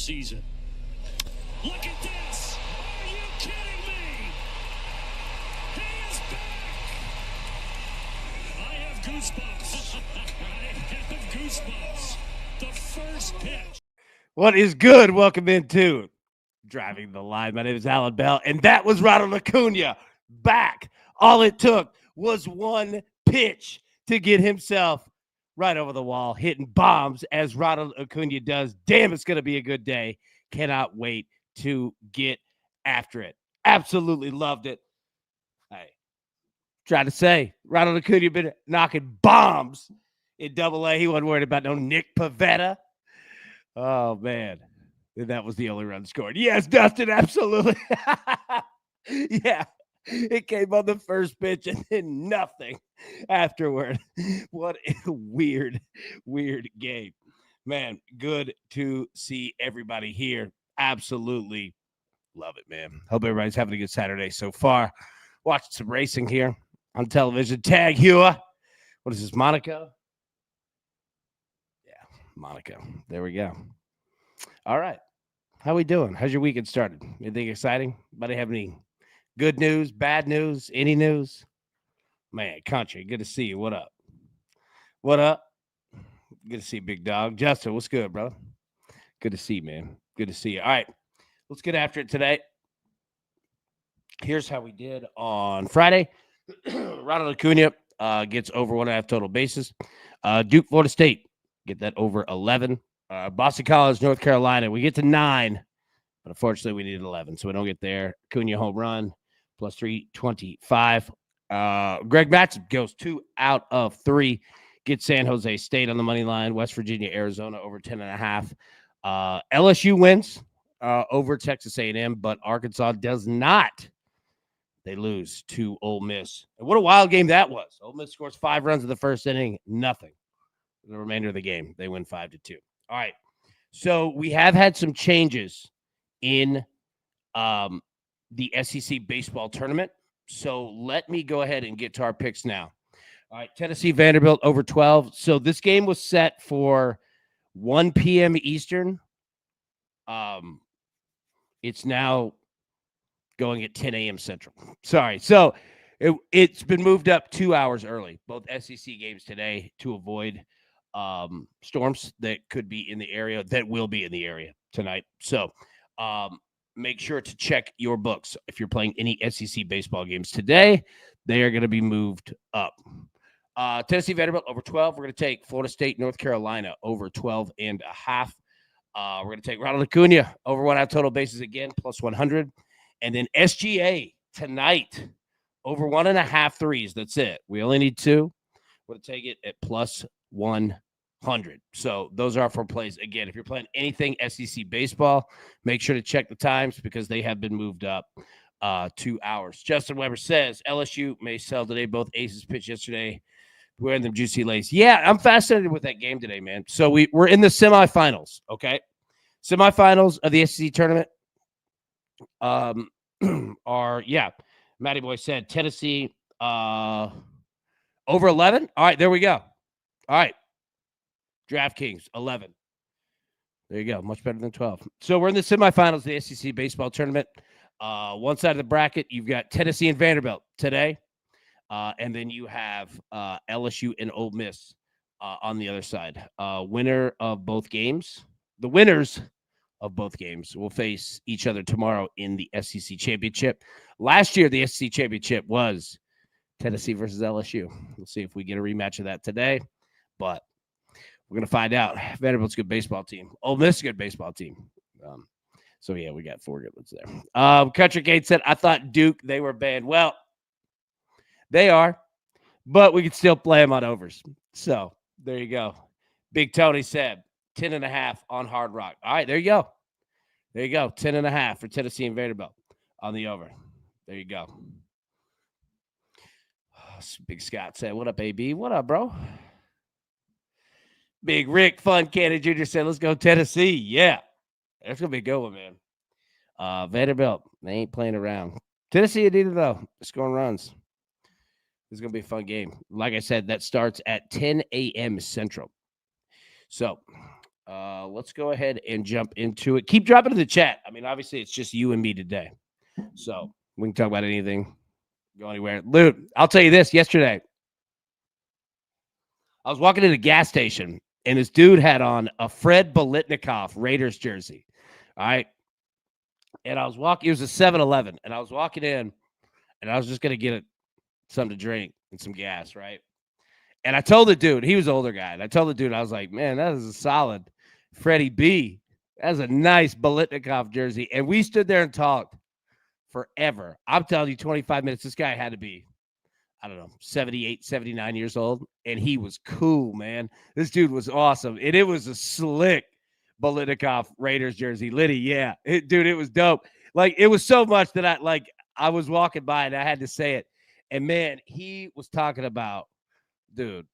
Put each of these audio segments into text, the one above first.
season. Look at this. Are you kidding me? He is back. I have goosebumps. I have goosebumps. The first pitch. What is good? Welcome into Driving the Line. My name is Alan Bell, and that was Ronald Acuna back. All it took was one pitch to get himself right over the wall, hitting bombs as Ronald Acuna does. Damn, it's going to be a good day. Cannot wait to get after it. Absolutely loved it. I tried to say, Ronald Acuna been knocking bombs in Double-A. He wasn't worried about no Nick Pivetta. Oh, man. That was the only run scored. Yes, Dustin, absolutely. Yeah, it came on the first pitch and then nothing afterward. What a weird game. Man, good to see everybody here. Absolutely love it, man. Hope everybody's having a good Saturday so far. Watching some racing here on television. Tag Hua. What is this, Monaco? Yeah, Monaco. There we go. All right. How we doing? How's your weekend started? Anything exciting? Anybody have any good news, bad news, any news? Man, country, good to see you. What up? What up? Good to see you, big dog. Justin, what's good, brother? Good to see you, man. Good to see you. All right, let's get after it today. Here's how we did on Friday. Ronald Acuna gets over 1.5 total bases. Duke, Florida State, get that over 11. Boston College, North Carolina, we get to 9, but unfortunately we needed 11, so we don't get there. Acuna home run, plus 325. Greg Mattson goes 2 out of 3. Gets San Jose State on the money line. West Virginia, Arizona over 10.5. LSU wins over Texas A&M, but Arkansas does not. They lose to Ole Miss. And what a wild game that was. Ole Miss scores 5 runs in the first inning, nothing. The remainder of the game, they win 5-2. All right, so we have had some changes in the SEC baseball tournament. So let me go ahead and get to our picks now. All right, Tennessee Vanderbilt over 12. So this game was set for 1 p.m. Eastern. It's now going at 10 a.m. Central. Sorry. So it's been moved up 2 hours early, both SEC games today, to avoid storms that could be in the area, that will be in the area tonight. So make sure to check your books. If you're playing any SEC baseball games today, they are going to be moved up. Tennessee Vanderbilt over 12. We're going to take Florida State, North Carolina over 12.5. We're going to take Ronald Acuna over 1.5 total bases again, plus 100. And then SGA tonight over 1.5 threes. That's it. We only need 2. We're going to take it at plus 100. So those are our 4 plays. Again, if you're playing anything SEC baseball, make sure to check the times because they have been moved up 2 hours. Justin Weber says LSU may sell today. Both aces pitched yesterday. Wearing them juicy lace. Yeah, I'm fascinated with that game today, man. So we're in the semifinals, okay? Semifinals of the SEC tournament are, yeah, Matty Boy said Tennessee over 11. All right, there we go. All right. DraftKings, 11. There you go. Much better than 12. So we're in the semifinals of the SEC baseball tournament. One side of the bracket, you've got Tennessee and Vanderbilt today. And then you have LSU and Ole Miss on the other side. Winner of both games. The winners of both games will face each other tomorrow in the SEC championship. Last year, the SEC championship was Tennessee versus LSU. We'll see if we get a rematch of that today. But we're going to find out. Vanderbilt's a good baseball team. Ole Miss is a good baseball team. So, yeah, we got 4 good ones there. Country Gate said, I thought Duke, they were banned. Well, they are, but we can still play them on overs. So, there you go. Big Tony said 10.5 on Hard Rock. All right, there you go. There you go. 10.5 for Tennessee and Vanderbilt on the over. There you go. Big Scott said, what up, AB? What up, bro? Big Rick Fun Cannon Jr. said, let's go Tennessee. Yeah. That's going to be a good one, man. Vanderbilt, they ain't playing around. Tennessee, it either, though. Scoring runs. This is going to be a fun game. Like I said, that starts at 10 a.m. Central. So Let's go ahead and jump into it. Keep dropping in the chat. I mean, obviously, it's just you and me today. So we can talk about anything, go anywhere. Dude, I'll tell you this. Yesterday, I was walking in a gas station, and this dude had on a Fred Biletnikoff Raiders jersey. All right. And I was walking, it was a 7-Eleven, and I was walking in, and I was just going to get something to drink and some gas, right? And I told the dude, he was an older guy, and I told the dude, I was like, man, that is a solid Freddie B. That's a nice Biletnikoff jersey. And we stood there and talked forever. I'm telling you, 25 minutes. This guy had to be, I don't know, 78, 79 years old. And he was cool, man. This dude was awesome. And it was a slick Biletnikoff Raiders jersey. Liddy, yeah. Dude, it was dope. Like, it was so much that I was walking by and I had to say it. And, man, he was talking about, dude,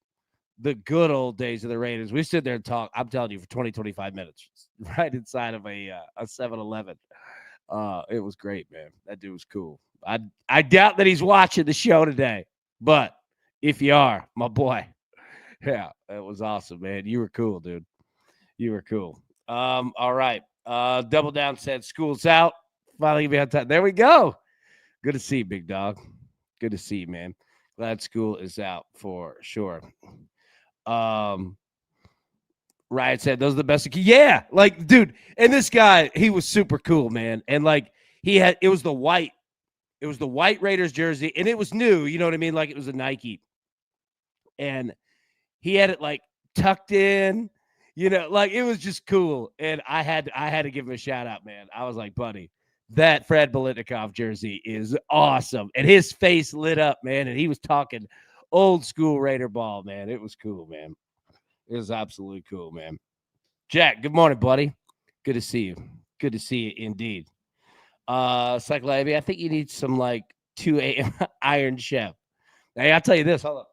the good old days of the Raiders. We stood there and talked, I'm telling you, for 20, 25 minutes right inside of a 7-Eleven. It was great, man. That dude was cool. I doubt that he's watching the show today, but if you are, my boy, yeah, it was awesome, man. You were cool, dude. You were cool. All right. Double Down said school's out. Finally be on time. There we go. Good to see you, big dog. Good to see you, man. Glad school is out for sure. Riot said those are the best. Yeah, like, dude, and this guy, he was super cool, man. And like, it was the white Raiders jersey, and it was new, you know what I mean? Like, it was a Nike, and he had it like tucked in, you know, like, it was just cool. And I had to give him a shout out, man. I was like, buddy, that Fred Biletnikoff jersey is awesome. And his face lit up, man. And he was talking old school Raider ball, man. It was cool, man. It was absolutely cool, man. Jack, good morning, buddy. Good to see you. Good to see you indeed. Cycle Abby, I think you need some like 2 a.m. Iron Chef. Hey, I'll tell you this. Hold on.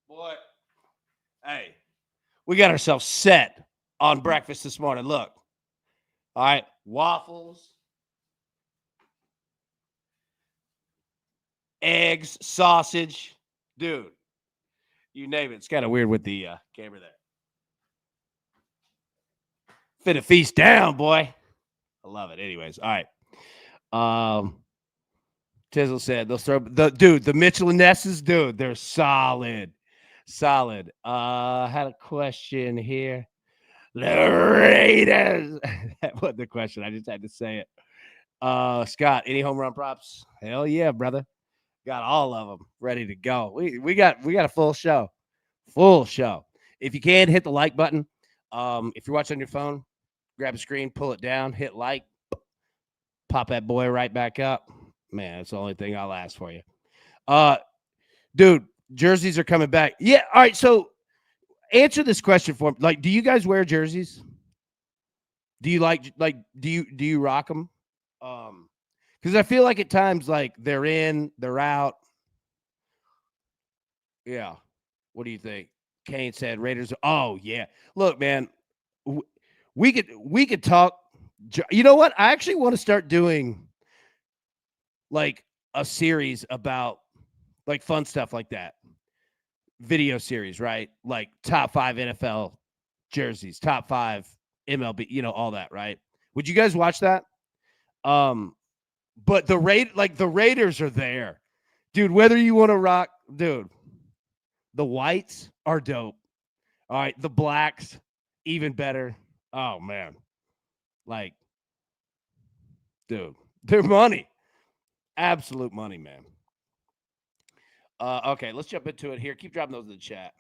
Boy, hey, we got ourselves set on breakfast this morning. Look. All right, waffles, eggs, sausage. Dude, you name it. It's kind of weird with the camera there. Finna feast down, boy. I love it. Anyways, all right. Tizzle said they'll throw the Mitchell and Nesses, dude. They're solid. Solid. Had a question here. The Raiders. That wasn't the question. I just had to say it. Scott, any home run props? Hell yeah, brother. Got all of them ready to go. We got a full show. Full show. If you can, hit the like button. If you're watching on your phone, grab a screen, pull it down, hit like, pop that boy right back up. Man, that's the only thing I'll ask for you. Dude, jerseys are coming back. Yeah, all right, so answer this question for me. Like, do you guys wear jerseys? Do you do you rock them? Because I feel like at times, like, they're in, they're out. Yeah. What do you think? Kane said Raiders. Oh, yeah. Look, man, we could talk. You know what? I actually want to start doing like a series about like fun stuff like that. Video series, right? Like top 5 NFL jerseys, top 5 MLB, you know, all that, right? Would you guys watch that? But the Raiders are there. Dude, whether you want to rock, dude, the whites are dope. All right, the blacks, even better. Oh, man. Like, dude, they're money. Absolute money, man. Okay, let's jump into it here. Keep dropping those in the chat.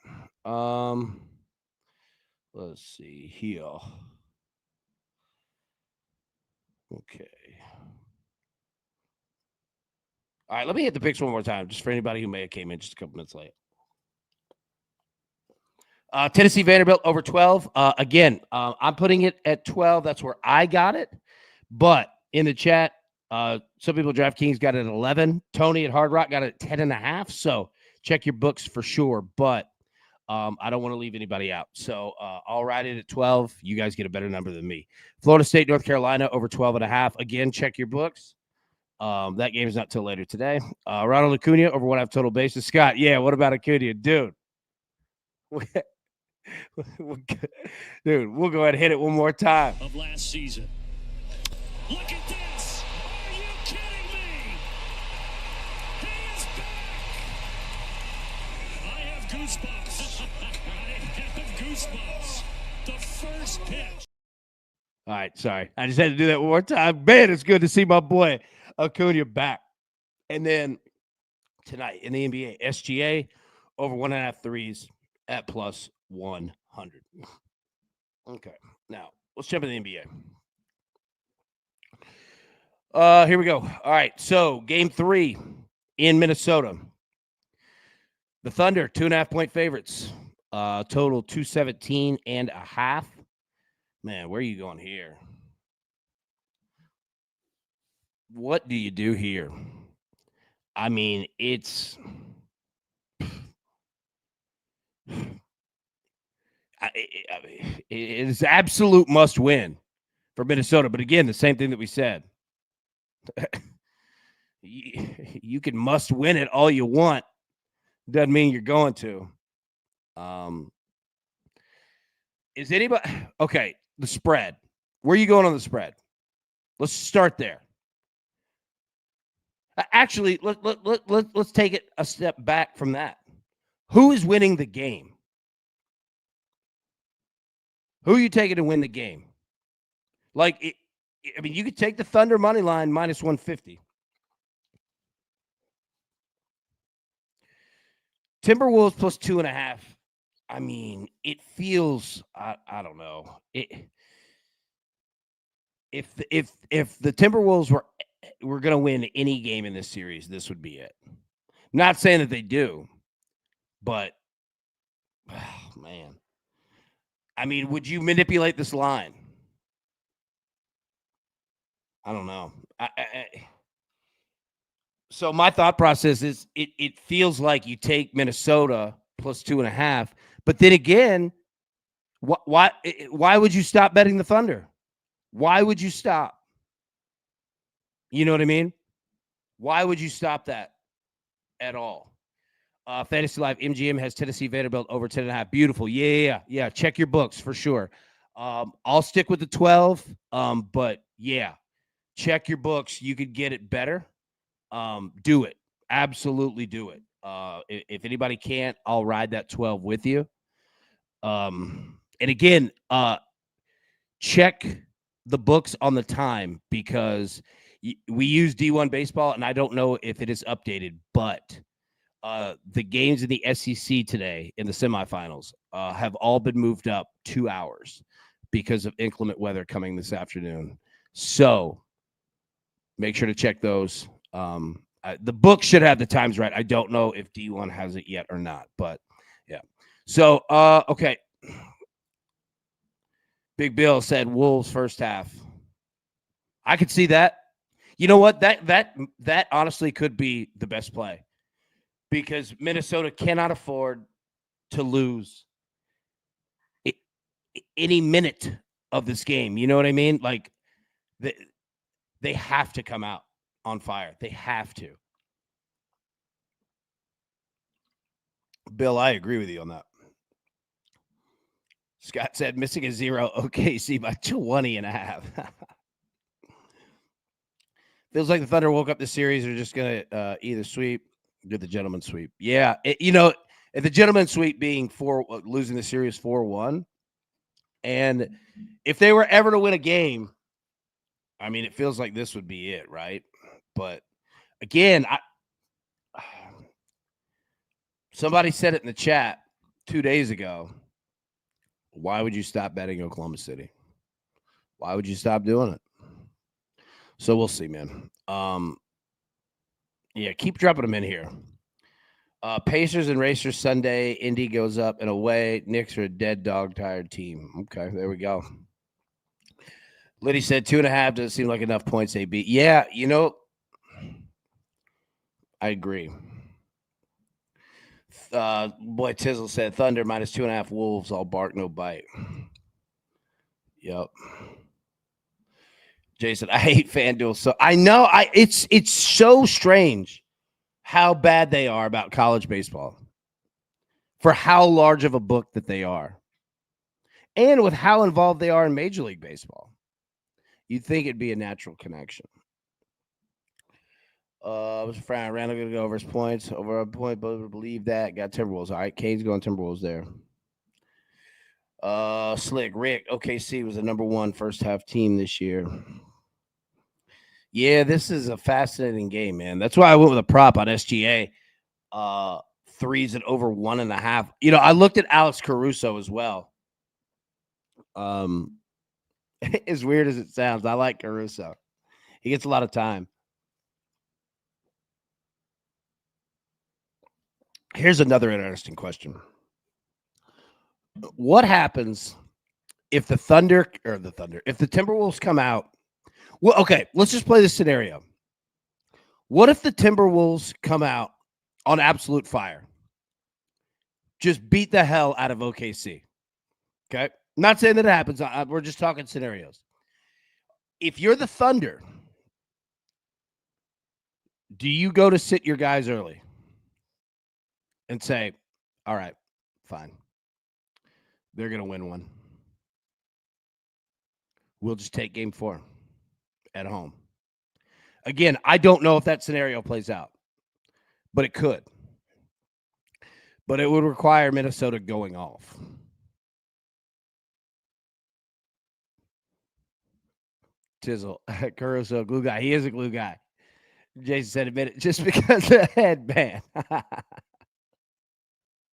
Let's see here. Okay. All right, let me hit the picks one more time, just for anybody who may have came in just a couple minutes late. Tennessee Vanderbilt over 12. Again, I'm putting it at 12. That's where I got it. But in the chat, some people DraftKings got it at 11. Tony at Hard Rock got it at 10.5. So check your books for sure. But I don't want to leave anybody out. So I'll ride it at 12. You guys get a better number than me. Florida State, North Carolina over 12.5. Again, check your books. That game is not till later today. Ronald Acuna over 1.5 total bases. Scott, yeah, what about Acuna? Dude. Dude, we'll go ahead and hit it one more time. Of last season. Look at this. Are you kidding me? He is back. I have goosebumps. I have goosebumps. The first pitch. All right, sorry. I just had to do that one more time. Man, it's good to see my boy Acuna back. And then tonight in the NBA, SGA over 1.5 threes at plus 100. Okay, now let's jump into the NBA. Here we go. All right, so game 3 in Minnesota. The Thunder, 2.5-point favorites. Total 217.5. Man, where are you going here? What do you do here? I mean, it is absolute must win for Minnesota. But again, the same thing that we said. You can must win it all you want. Doesn't mean you're going to. Is anybody okay? The spread. Where are you going on the spread? Let's start there. Actually, let's take it a step back from that. Who is winning the game? Who are you taking to win the game? I mean, you could take the Thunder money line minus 150. Timberwolves plus 2.5. I mean, it feels I don't know. If the Timberwolves were going to win any game in this series, this would be it. Not saying that they do, but oh, man. I mean, would you manipulate this line? I don't know. So my thought process is it feels like you take Minnesota plus 2.5, but then again, why would you stop betting the Thunder? Why would you stop? You know what I mean? Why would you stop that at all? Fantasy Live MGM has Tennessee Vanderbilt over 10.5. Beautiful. Yeah. Check your books for sure. I'll stick with the 12. But yeah, check your books. You could get it better. Do it. Absolutely do it. If anybody can't, I'll ride that 12 with you. And again, check the books on the time because we use D1 baseball, and I don't know if it is updated, but the games in the SEC today in the semifinals have all been moved up 2 hours because of inclement weather coming this afternoon. So make sure to check those. The book should have the times right. I don't know if D1 has it yet or not, but yeah. So, okay. Big Bill said Wolves first half. I could see that. You know what? That honestly could be the best play because Minnesota cannot afford to lose any minute of this game. You know what I mean? Like they have to come out on fire. They have to. Bill, I agree with you on that. Scott said missing a 0 OKC by 20.5. Feels like the Thunder woke up the series. They're just going to either sweep, do the gentleman sweep. Yeah. The gentleman sweep being losing the series 4-1. And if they were ever to win a game, I mean, it feels like this would be it, right? But again, somebody said it in the chat 2 days ago. Why would you stop betting Oklahoma City? Why would you stop doing it? So we'll see, man. Yeah, keep dropping them in here. Pacers and Racers Sunday. Indy goes up and away. Knicks are a dead dog tired team. Okay, there we go. Liddy said 2.5 doesn't seem like enough points. AB. Yeah, I agree. Boy, Tizzle said Thunder minus 2.5 Wolves. All bark, no bite. Yep. Jason, I hate FanDuel. So I know it's so strange how bad they are about college baseball for how large of a book that they are. And with how involved they are in Major League Baseball. You'd think it'd be a natural connection. Was Fran Randall going to go over his points? Over a point, but would believe that. Got Timberwolves. All right, Cane's going Timberwolves there. Slick Rick. OKC was the number one first half team this year. Yeah, this is a fascinating game, man. That's why I went with a prop on SGA. Threes at over 1.5. You know, I looked at Alex Caruso as well. As weird as it sounds, I like Caruso. He gets a lot of time. Here's another interesting question. What happens if the Timberwolves come out? Well, okay, let's just play this scenario. What if the Timberwolves come out on absolute fire? Just beat the hell out of OKC. Okay? Not saying that it happens. We're just talking scenarios. If you're the Thunder, do you go to sit your guys early and say, all right, fine. They're going to win one. We'll just take game 4 at home. Again, I don't know if that scenario plays out, but it could. But it would require Minnesota going off. Tizzle, Caruso, glue guy. He is a glue guy. Jason said admit it just because of the headband.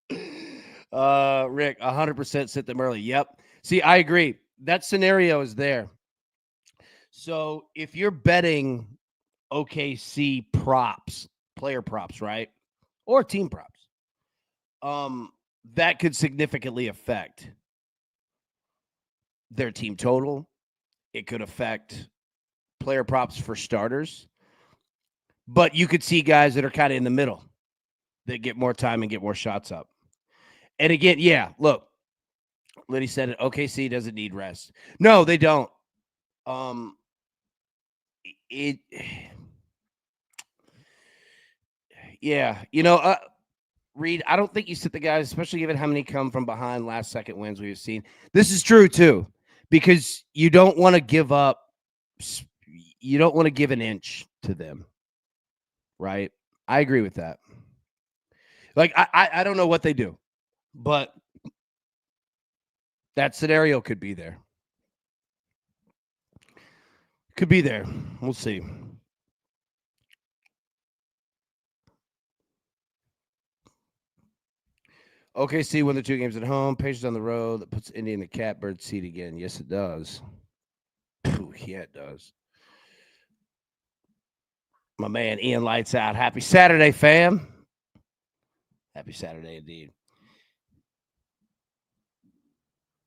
Rick, 100% sit them early. Yep. See, I agree. That scenario is there. So if you're betting OKC props, player props, right? Or team props, that could significantly affect their team total. It could affect player props for starters. But you could see guys that are kind of in the middle that get more time and get more shots up. And again, yeah, look, Liddy said it. OKC doesn't need rest. No, they don't. Yeah, you know, Reed, I don't think you sit the guys, especially given how many come from behind last second wins we've seen. This is true too, because you don't want to give up. You don't want to give an inch to them, right? I agree with that. Like I don't know what they do, but that scenario could be there. Could be there. We'll see. OKC won the 2 games at home. Pacers on the road. That puts Indy in the catbird seat again. Yes, it does. Yeah, it does. My man Ian Lights Out. Happy Saturday, fam. Happy Saturday indeed.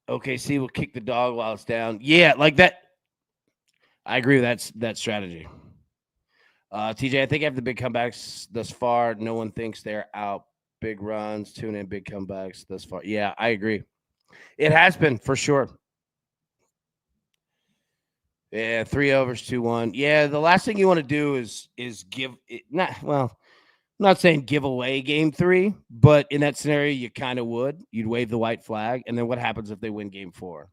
OKC will kick the dog while it's down. Yeah, like that. I agree with that strategy. TJ, I think after the big comebacks thus far, no one thinks they're out. Big runs, tune in, big comebacks thus far. Yeah, I agree. It has been for sure. Yeah, 3 overs, 2-1. Yeah, the last thing you want to do is give it not well. I'm not saying give away game 3, but in that scenario, you kind of would. You'd wave the white flag, and then what happens if they win game 4?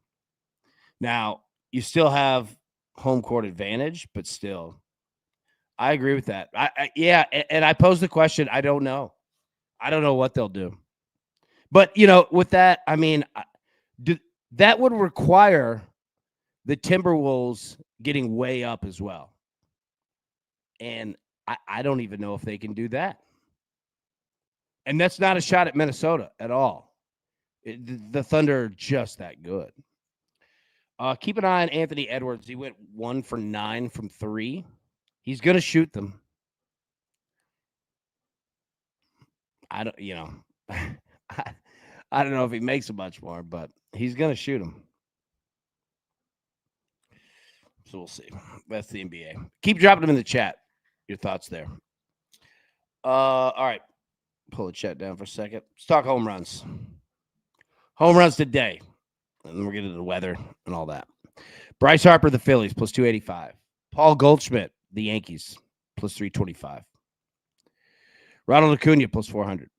Now you still have home court advantage, but still, I agree with that. Yeah, and I posed the question. I don't know. I don't know what they'll do, but you know, with that, I mean, that would require the Timberwolves getting way up as well. And I don't even know if they can do that. And that's not a shot at Minnesota at all. The Thunder are just that good. Keep an eye on Anthony Edwards. He went 1 for 9 from 3. He's going to shoot them. I don't, you know, I don't know if he makes a bunch more, but he's going to shoot them. So we'll see. That's the NBA. Keep dropping them in the chat. Your thoughts there. All right. Pull the chat down for a second. Let's talk home runs. Home runs today. And then we'll get into the weather and all that. Bryce Harper, the Phillies, plus 285. Paul Goldschmidt, the Yankees, plus 325. Ronald Acuna, plus 400.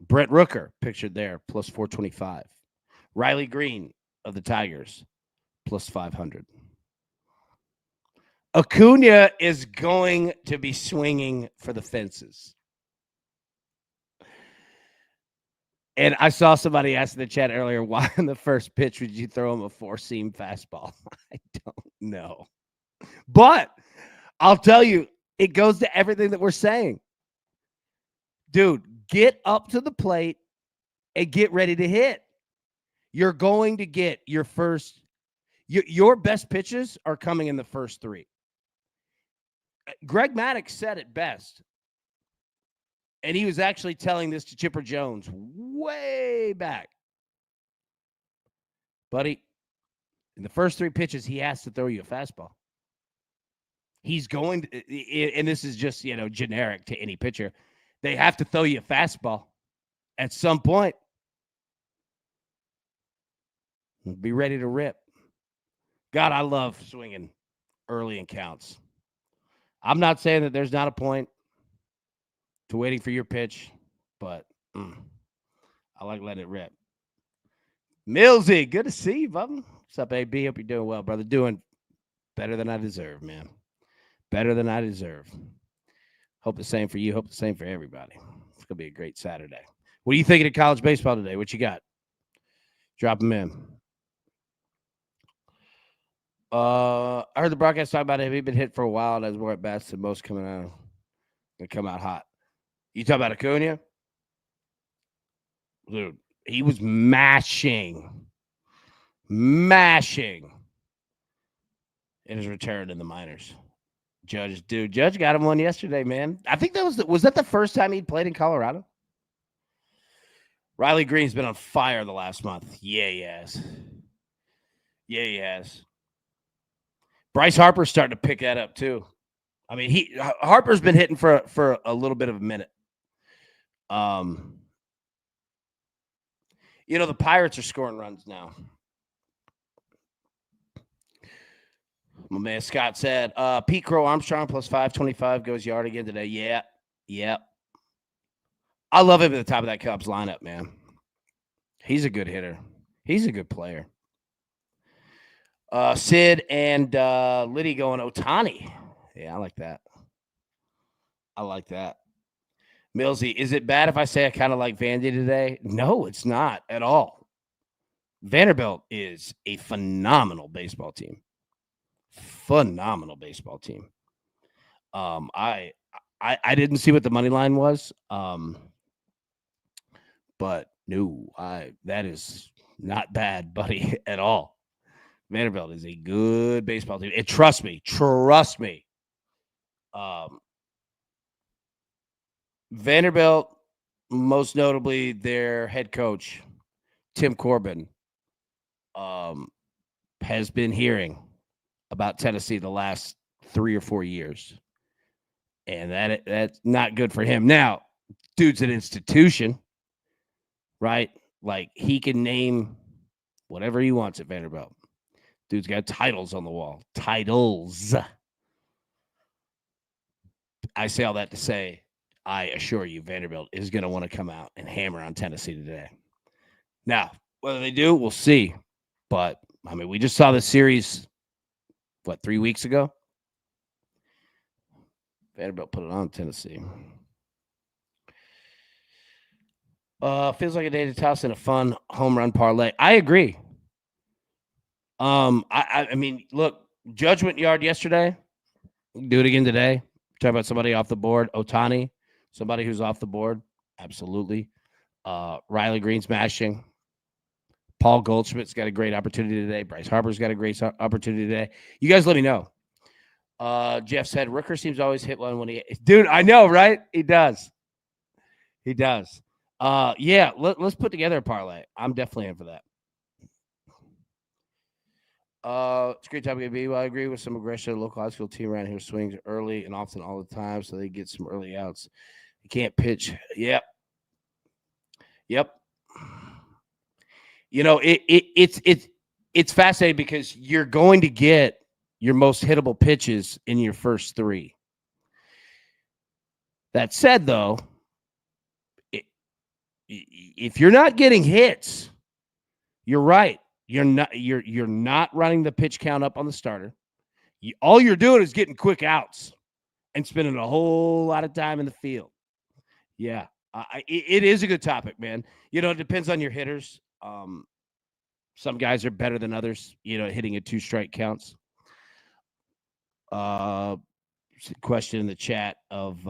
Brent Rooker, pictured there, plus 425. Riley Green of the Tigers, plus 500. Acuna is going to be swinging for the fences. And I saw somebody ask in the chat earlier, why in the first pitch would you throw him a four-seam fastball? I don't know. But I'll tell you, it goes to everything that we're saying. Dude, get up to the plate and get ready to hit. You're going to get your first, your best pitches are coming in the first three. Greg Maddux said it best. And he was actually telling this to Chipper Jones way back. Buddy, in the first three pitches, he has to throw you a fastball. He's going to, and this is just, generic to any pitcher. They have to throw you a fastball at some point. Be ready to rip. God, I love swinging early in counts. I'm not saying that there's not a point to waiting for your pitch, but I like letting it rip. Millsy, good to see you, bub. What's up, AB? Hope you're doing well, brother. Doing better than I deserve, man. Better than I deserve. Hope the same for you. Hope the same for everybody. It's going to be a great Saturday. What are you thinking of college baseball today? What you got? Drop them in. I heard the broadcast talk about it. He's been hit for a while and has more at bats than most coming out. Going to come out hot. You talk about Acuna? Dude, he was mashing in his return in the minors. Judge got him one yesterday, man. I think that was that the first time he'd played in Colorado? Riley Green's been on fire the last month. Yeah, he has. Bryce Harper's starting to pick that up too. I mean, Harper's been hitting for a little bit of a minute. The Pirates are scoring runs now. My man Scott said, Pete Crow Armstrong plus 525 goes yard again today. Yeah. I love him at the top of that Cubs lineup, man. He's a good hitter. He's a good player. Sid and Liddy going Ohtani. Yeah, I like that. Millsy, is it bad if I say I kind of like Vandy today? No, it's not at all. Vanderbilt is a phenomenal baseball team. I didn't see what the money line was. But no, that is not bad, buddy, at all. Vanderbilt is a good baseball team. And trust me. Vanderbilt, most notably their head coach, Tim Corbin, has been hearing about Tennessee the last 3 or 4 years. And that's not good for him. Now, dude's an institution, right? Like, he can name whatever he wants at Vanderbilt. Dude's got titles on the wall. Titles. I say all that to say, I assure you, Vanderbilt is going to want to come out and hammer on Tennessee today. Now, whether they do, we'll see. But, I mean, we just saw the series, 3 weeks ago? Vanderbilt put it on Tennessee. Feels like a day to toss in a fun home run parlay. I agree. I mean, look, Judgment Yard yesterday. Do it again today. Talk about somebody off the board. Ohtani, somebody who's off the board. Absolutely. Riley Green smashing. Paul Goldschmidt's got a great opportunity today. Bryce Harper's got a great opportunity today. You guys let me know. Jeff said, Rooker seems to always hit one when he... Dude, I know, right? He does. Yeah, let's put together a parlay. I'm definitely in for that. It's a great time to be. Well, I agree with some aggression. The local high school team around here swings early and often all the time, so they get some early outs. You can't pitch. Yep. It's it's fascinating because you're going to get your most hittable pitches in your first three. That said, though, if you're not getting hits, you're right. You're not running the pitch count up on the starter. All you're doing is getting quick outs and spending a whole lot of time in the field. Yeah, it is a good topic, man. It depends on your hitters. Some guys are better than others, hitting a 2-strike counts. Question in the chat of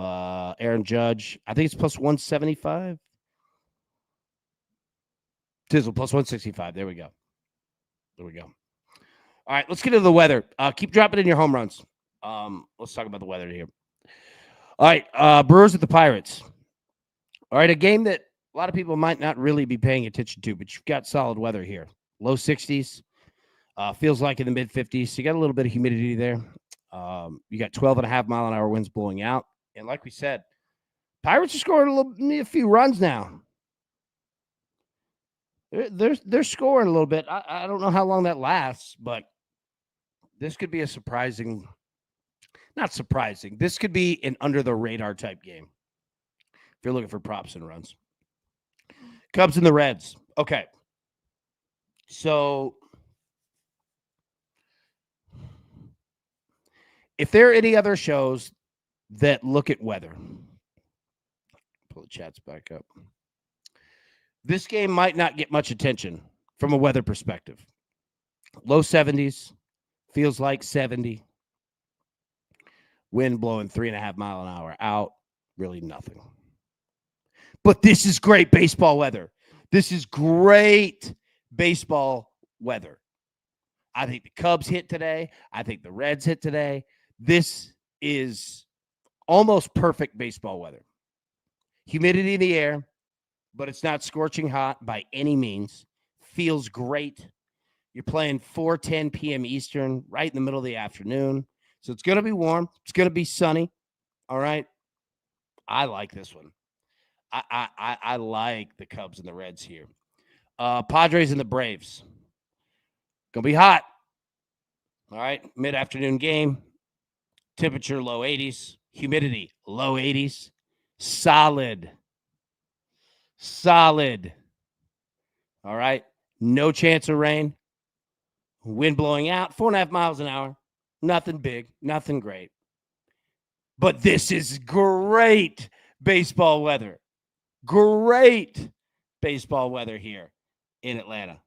Aaron Judge. I think it's plus 175. Tizzle plus 165. There we go. All right, let's get into the weather. Keep dropping in your home runs. Let's talk about the weather here. All right, Brewers at the Pirates. All right, a game that a lot of people might not really be paying attention to, but you've got solid weather here. Low 60s. Feels like in the mid 50s. So you got a little bit of humidity there. You got 12.5-mile-an-hour winds blowing out. And like we said, Pirates are scoring a few runs now. They're scoring a little bit. I don't know how long that lasts, but this could be a surprising, not surprising. This could be an under-the-radar type game if you're looking for props and runs. Cubs and the Reds. Okay. So if there are any other shows that look at weather, pull the chats back up. This game might not get much attention from a weather perspective. Low 70s, feels like 70. Wind blowing 3.5 mile an hour out, really nothing. But this is great baseball weather. This is great baseball weather. I think the Cubs hit today. I think the Reds hit today. This is almost perfect baseball weather. Humidity in the air, but it's not scorching hot by any means. Feels great. You're playing 4:10 p.m. Eastern, right in the middle of the afternoon. So it's going to be warm. It's going to be sunny. All right. I like this one. I like the Cubs and the Reds here. Padres and the Braves. Going to be hot. All right. Mid-afternoon game. Temperature low 80s. Humidity low 80s. Solid. All right. No chance of rain. Wind blowing out 4.5 miles an hour. Nothing big. Nothing great. But this is great baseball weather. Great baseball weather here in Atlanta.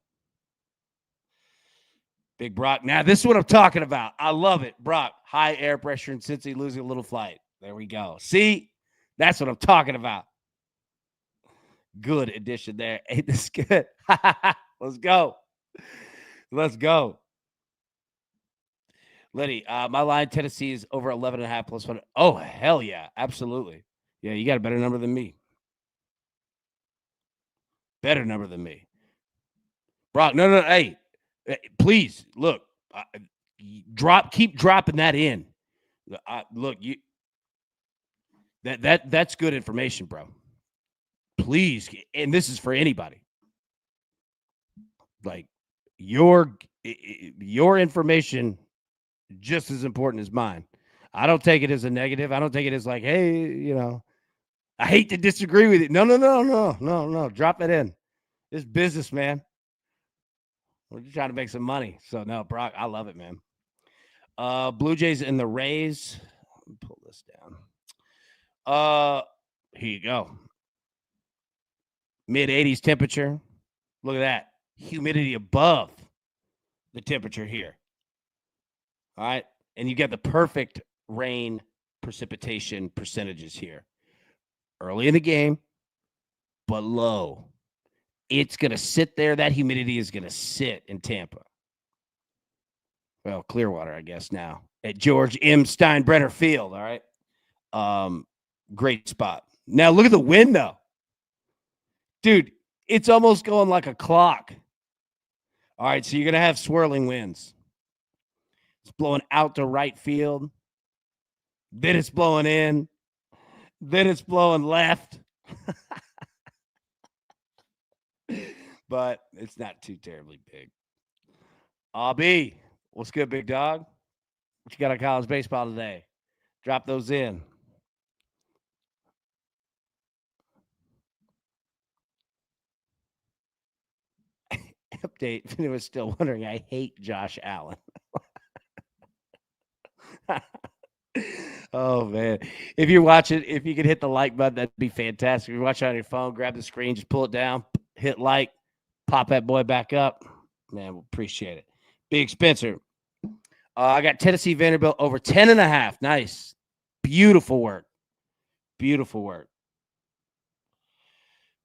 Big Brock. Now, this is what I'm talking about. I love it. Brock, high air pressure and Cincy losing a little flight. There we go. See? That's what I'm talking about. Good addition there. Ain't this good? Let's go. Liddy, my line, Tennessee is over 11.5 plus 1. Oh, hell yeah. Absolutely. Yeah, you got a better number than me. Brock, no. Hey, please, look. Keep dropping that in. Look, that's good information, bro. Please, and this is for anybody. Like your information just as important as mine. I don't take it as a negative. I don't take it as like, hey, I hate to disagree with you. No. Drop it in. It's business, man. We're just trying to make some money. So no, Brock, I love it, man. Blue Jays and the Rays. Let me pull this down. Here you go. Mid-80s temperature. Look at that. Humidity above the temperature here. All right. And you get the perfect rain precipitation percentages here. Early in the game, but low. It's going to sit there. That humidity is going to sit in Tampa. Well, Clearwater, I guess, now. At George M. Steinbrenner Field, all right? Great spot. Now, look at the wind, though. Dude, it's almost going like a clock. All right, so you're going to have swirling winds. It's blowing out to right field. Then it's blowing in. Then it's blowing left. But it's not too terribly big. RB, what's good, big dog? What you got on college baseball today? Drop those in. Update. If anyone was still wondering, I hate Josh Allen. Oh man. If you're watching, if you could hit the like button, that'd be fantastic. If you're watching on your phone, grab the screen, just pull it down, hit like, pop that boy back up. Man, we'll appreciate it. Big Spencer. I got Tennessee Vanderbilt over 10.5. Nice. Beautiful work. Beautiful work.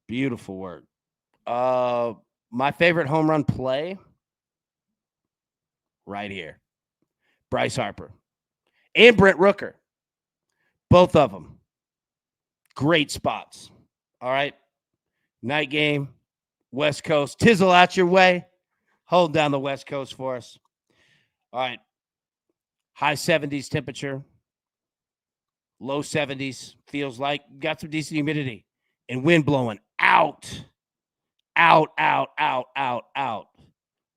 Beautiful work. My favorite home run play right here. Bryce Harper and Brent Rooker. Both of them. Great spots. All right. Night game. West Coast. Tizzle out your way. Hold down the West Coast for us. All right. High 70s temperature. Low 70s. Feels like got some decent humidity. And wind blowing out. Out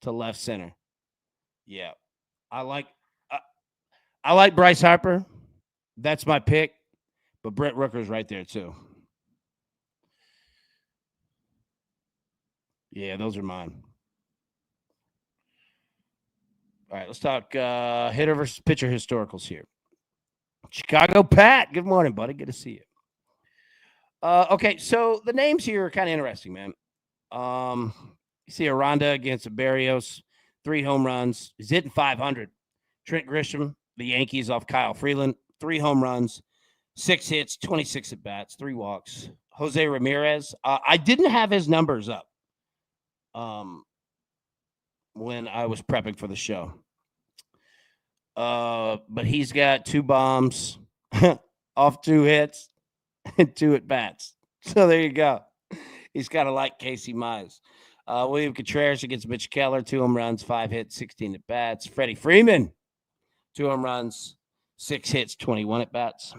to left center. Yeah. I like Bryce Harper. That's my pick. But Brent Rooker's right there too. Yeah, those are mine. All right, let's talk hitter versus pitcher historicals here. Chicago Pat, good morning, buddy. Good to see you. Okay, so the names here are kind of interesting, man. You see Aranda against Barrios, 3 home runs. He's hitting 500. Trent Grisham, the Yankees off Kyle Freeland, 3 home runs, 6 hits, 26 at bats, 3 walks. Jose Ramirez, I didn't have his numbers up when I was prepping for the show. But he's got 2 bombs off 2 hits and 2 at bats. So there you go. He's kind of like Casey Mize. William Contreras against Mitch Keller, 2 home runs, 5 hits, 16 at bats. Freddie Freeman, 2 home runs, 6 hits, 21 at bats.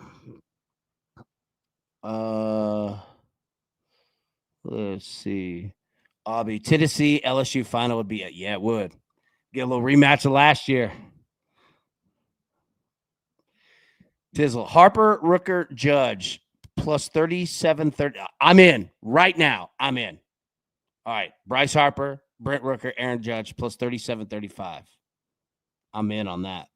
Let's see. Obby, Tennessee, LSU final would be yeah, it would. Get a little rematch of last year. Tizzle, Harper, Rooker, Judge, plus 37.30. I'm in right now. I'm in. All right. Bryce Harper, Brent Rooker, Aaron Judge, plus 37.35. I'm in on that.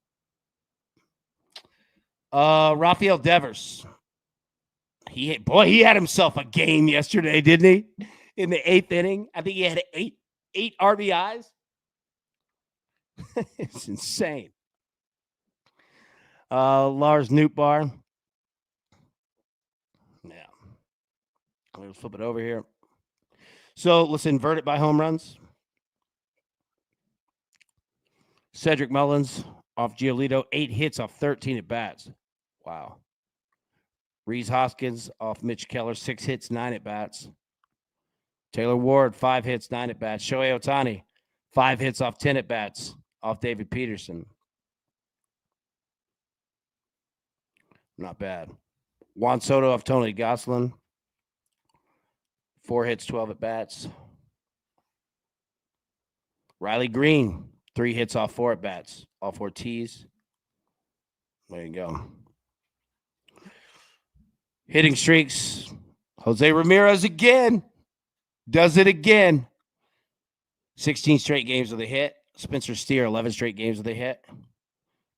Rafael Devers. He had himself a game yesterday, didn't he? In the 8th inning. I think he had eight RBIs. It's insane. Lars Nootbaar. Yeah. Let's flip it over here. So let's invert it by home runs. Cedric Mullins off Giolito, 8 hits off 13 at bats. Wow. Rhys Hoskins off Mitch Keller, 6 hits, 9 at bats. Taylor Ward, 5 hits, 9 at bats. Shohei Ohtani, 5 hits off 10 at bats off David Peterson. Not bad. Juan Soto off Tony Gonsolin, 4 hits, 12 at bats. Riley Green, 3 hits off 4 at bats off Ortiz. There you go. Hitting streaks. Jose Ramirez again. Does it again. 16 straight games with a hit. Spencer Steer, 11 straight games with a hit.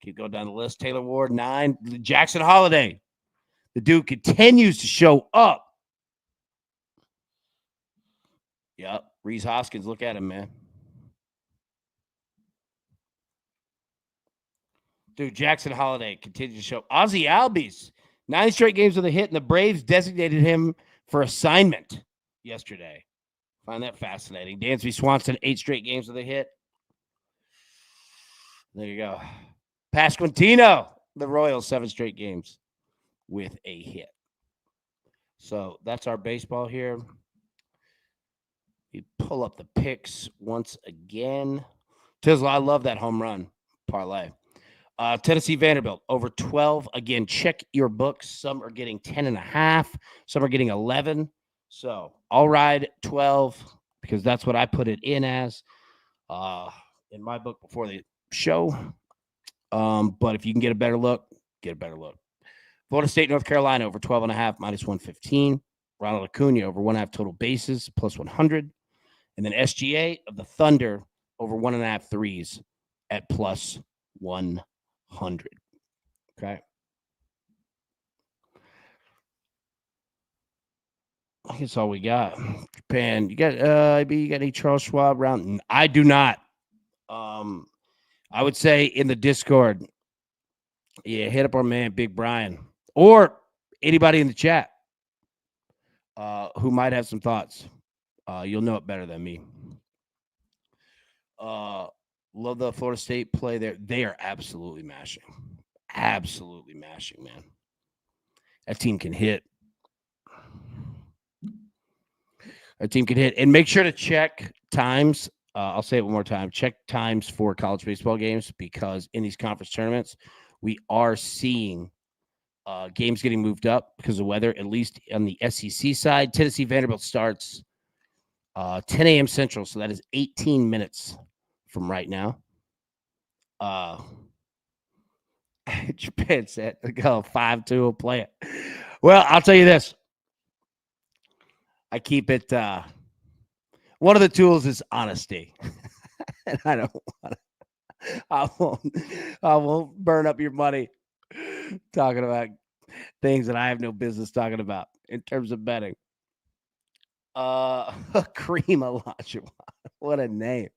Keep going down the list. Taylor Ward, 9. Jackson Holiday. The dude continues to show up. Yep. Rhys Hoskins, look at him, man. Dude, Jackson Holiday continues to show. Ozzie Albies, 9 straight games with a hit, and the Braves designated him for assignment yesterday. Find that fascinating. Dansby Swanson, 8 straight games with a hit. There you go. Pasquantino, the Royals, 7 straight games with a hit. So that's our baseball here. You pull up the picks once again. Tizzle, I love that home run parlay. Tennessee Vanderbilt over 12. Again, check your books. Some are getting 10.5. Some are getting 11. So I'll ride 12 because that's what I put it in as. in my book before the show. But if you can get a better look, get a better look. Florida State, North Carolina over 12.5, minus 115. Ronald Acuna over 1.5 total bases, plus 100. And then SGA of the Thunder over 1.5 threes at plus 100. Okay. I think that's all we got. Japan, you got any Charles Schwab round? I do not. I would say in the Discord, yeah, hit up our man Big Brian or anybody in the chat who might have some thoughts. You'll know it better than me. Love the Florida State play there. They are absolutely mashing. Absolutely mashing, man. That team can hit. And make sure to check times. I'll say it one more time. Check times for college baseball games because in these conference tournaments, we are seeing games getting moved up because of weather, at least on the SEC side. Tennessee Vanderbilt starts 10 a.m. Central, so that is 18 minutes from right now. Japan said, go 5-2, we'll play it. Well, I'll tell you this. I keep it. One of the tools is honesty. And I don't want to. I won't burn up your money talking about things that I have no business talking about in terms of betting. Kareem Olajuwon. What a name.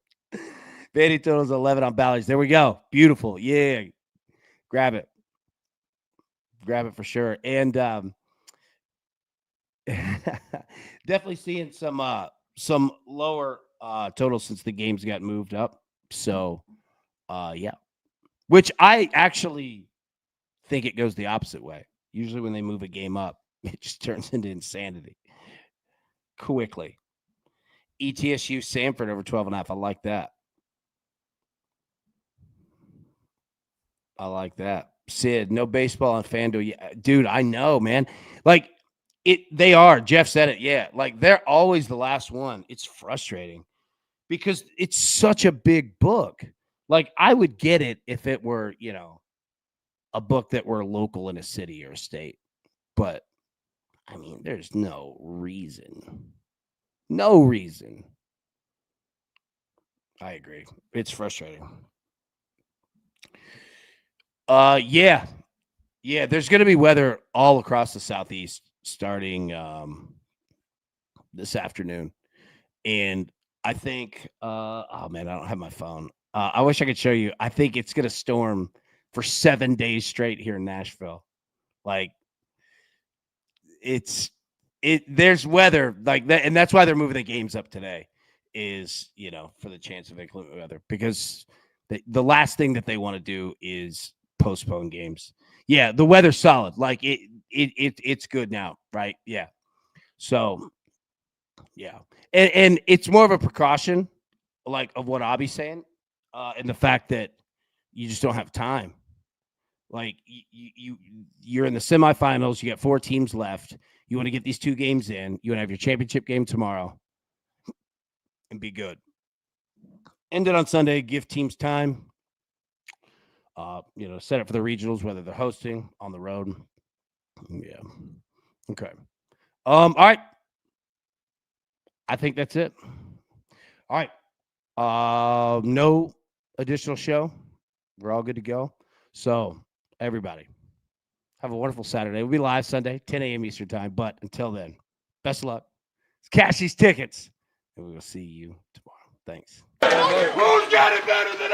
Vandy totals 11 on Bally's. There we go. Beautiful. Yeah. Grab it. Grab it for sure. And definitely seeing some lower totals since the games got moved up. So yeah. Which I actually think it goes the opposite way. Usually when they move a game up, it just turns into insanity quickly. ETSU Samford over 12.5. I like that. Sid, no baseball on FanDuel. Yeah, dude, I know, man. Like they are. Jeff said it. Yeah. Like they're always the last one. It's frustrating because it's such a big book. Like I would get it if it were, a book that were local in a city or a state. But I mean, there's no reason. No reason. I agree. It's frustrating. Yeah. Yeah, there's going to be weather all across the Southeast starting this afternoon. And I think, oh man, I don't have my phone. I wish I could show you. I think it's going to storm for 7 days straight here in Nashville. Like there's weather like that. And that's why they're moving the games up today is, for the chance of inclement weather, because the last thing that they want to do is postpone games. Yeah. The weather's solid. Like it's good now. Right. Yeah. So yeah. And it's more of a precaution, like of what Abby's saying, and the fact that you just don't have time. Like you're in the semifinals. You got 4 teams left. You want to get these 2 games in. You want to have your championship game tomorrow and be good. End it on Sunday. Give teams time. Set up for the regionals, whether they're hosting on the road. Yeah. Okay. All right. I think that's it. All right. No additional show. We're all good to go. So, everybody, have a wonderful Saturday. We'll be live Sunday, 10 a.m. Eastern time. But until then, best of luck. Let's cash these tickets. And we will see you tomorrow. Thanks. Who's got it better than